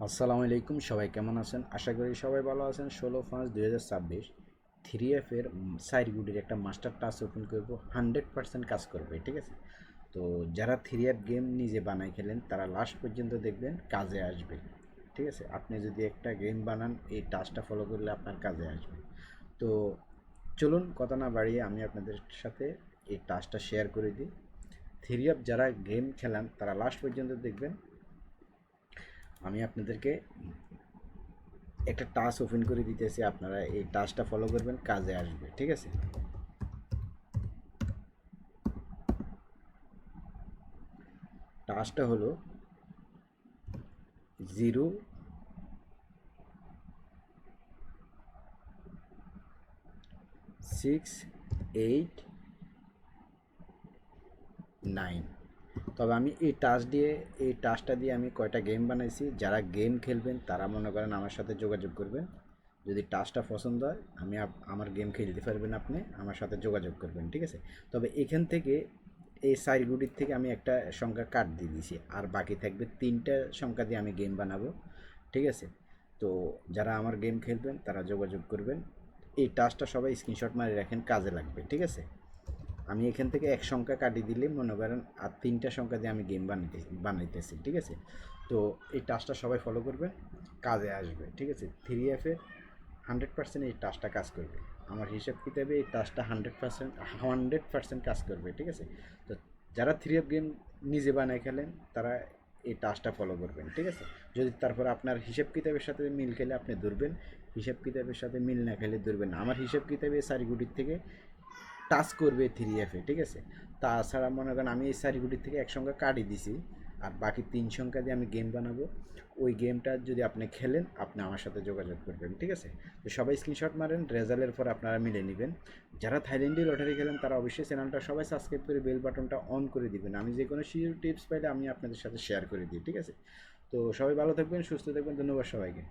আসসালামু আলাইকুম, সবাই কেমন আছেন? আশা করি সবাই ভালো আছেন। 16/5/2026 3F-এর সাইরগুডির একটা মাস্টার টাচ ওপেন করব, 100% কাজ করবে, ঠিক আছে? তো যারা 3F গেম নিজে বানাই খেলেন তারা লাস্ট পর্যন্ত দেখবেন কাজে আসবে, ঠিক আছে? আপনি যদি একটা গেম বানান এই টাচটা ফলো করলে আপনার কাজে আসবে। তো চলুন কথা না বাড়িয়ে আমি আপনাদের সাথে এই টাচটা শেয়ার করে দিই। 3F যারা গেম খেলান তারা লাস্ট পর্যন্ত দেখবেন। আমি আপনাদেরকে একটা টাস্ক ওপেন করে দিতেছি, আপনারা এই টাস্কটা ফলো করবেন, কাজে আসবে, ঠিক আছে? টাস্কটা হলো 068 9। তবে আমি এই টাস্কটা দিয়ে আমি কয়টা গেম বানাইছি, যারা গেম খেলবেন তারা মনে করেন আমার সাথে যোগাযোগ করবেন। যদি টাস্কটা পছন্দ হয় আমি আমার গেম খেলতে পারবেন, আপনি আমার সাথে যোগাযোগ করবেন, ঠিক আছে? তবে এখান থেকে এই সাইরগুডির থেকে আমি একটা সংখ্যা কাট দিয়ে দিয়েছি, আর বাকি থাকবে 3টা সংখ্যা দিয়ে আমি গেম বানাবো, ঠিক আছে? তো যারা আমার গেম খেলবেন তারা যোগাযোগ করবেন। এই টাস্কটা সবাই স্ক্রিনশট মারে রাখেন, কাজে লাগবে, ঠিক আছে? আমি এখান থেকে এক সংখ্যা কাটিয়ে দিলে মনে করেন আর 3টা সংখ্যা দিয়ে আমি গেম বানাইতেছি, ঠিক আছে? তো এই টাস্কটা সবাই ফলো করবেন, কাজে আসবে, ঠিক আছে? 3F-এর 100% এই টাস্কটা কাজ করবে। আমার হিসাব কিতাবে এই টাস্কটা 100% কাজ করবে, ঠিক আছে? তো যারা 3F গেম নিজে বানায় খেলেন তারা এই টাস্কটা ফলো করবেন, ঠিক আছে? যদি তারপর আপনার হিসাব কিতাবের সাথে মিল খেলে আপনি ধরবেন, হিসাব কিতাবের সাথে মিল না খেলে ধরবেন না। আমার হিসাব কিতাবে সারিগুটির থেকে টাচ করবে 3F-এ, ঠিক আছে? তাছাড়া মনে করেন আমি এই সারিগুটির থেকে এক সংখ্যা কাটিয়ে দিছি, আর বাকি 3 সংখ্যা দিয়ে আমি গেম বানাবো। ওই গেমটা যদি আপনি খেলেন আপনি আমার সাথে যোগাযোগ করবেন, ঠিক আছে? তো সবাই স্ক্রিনশট মারেন, রেজাল্টের পর আপনারা মিলে নেবেন। যারা থাইল্যান্ডে লটারি খেলেন তারা অবশ্যই চ্যানেলটা সবাই সাবস্ক্রাইব করে বেল বাটনটা অন করে দিবেন। আমি যে কোনো শিওর টিপস পাইলে আমি আপনাদের সাথে শেয়ার করে দিই, ঠিক আছে? তো সবাই ভালো থাকবেন, সুস্থ থাকবেন, ধন্যবাদ সবাইকে।